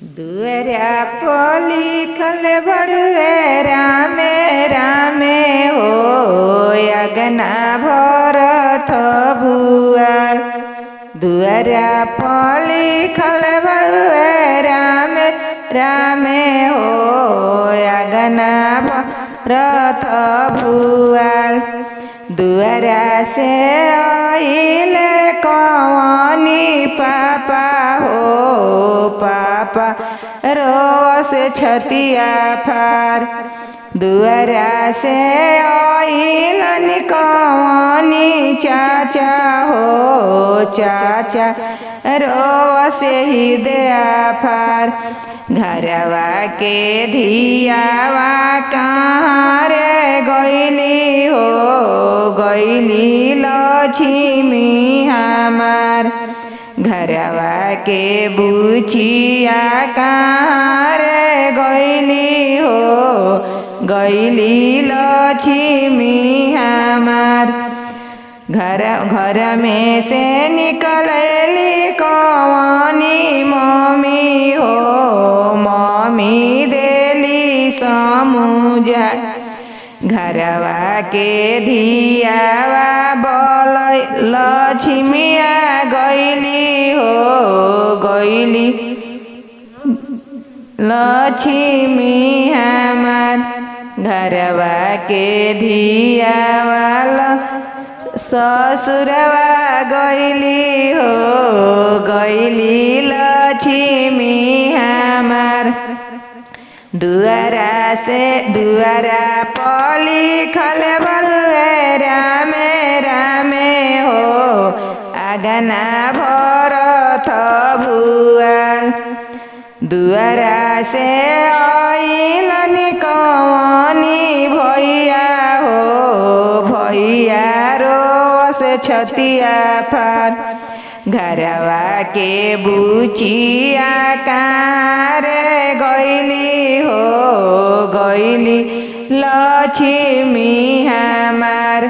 दुअरा लिखल बड़ुए रामे रामे हो अगना भरत भुआर। दुअरा लिखल बड़ुए रामे रामे हो अगना भरत भुआर। दुअरा से आइले कवानी पापा हो पापा रोस छतिया फार। दुअरा से आइलन कवानी चाचा हो चाचा रोस हृदय फार। घरवा के धियावा कहाँ रे गइली हो गइली लक्ष्मी हमार। घरवा के बुचिया कहाँ रे गइली हो गइली लक्ष्मी हमार। घर में से निकलली कवानी मम्मी हो मम्मी देली समझा। घरवा के धियावा बोल लक्ष्मिया गइली हो गइली लक्ष्मी हमार। घरवा के धियावा ससुरवा गइली हो गइली लक्ष्मी हमार। दुअरा से दुअरा लिखल बड़ुए रामे रामे हो अगना भरत भुआर। दुअरा से आइलन कवानी भैया हो भैया रोस छतिया फार। घरवा के बुचिया कहाँ रे गइली हो गइली लक्ष्मी हमार।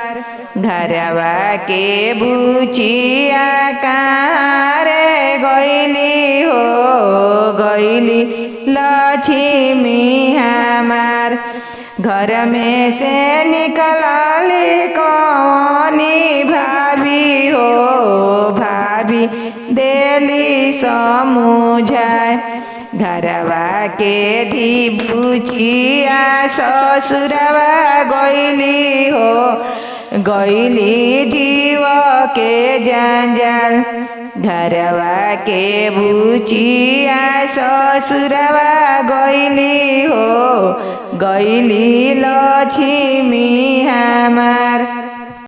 घरवा के बुचिया कहाँ रे गइली हो गइली लक्ष्मी हमार। घर में से निकलली कवानी भाभी हो भाभी देली समझाए। घरवा के धी बुचिया ससुरवा गइली हो गइली जीव के जंजाल। घरवा के बुचिया ससुरवा गइली हो गइली लक्ष्मी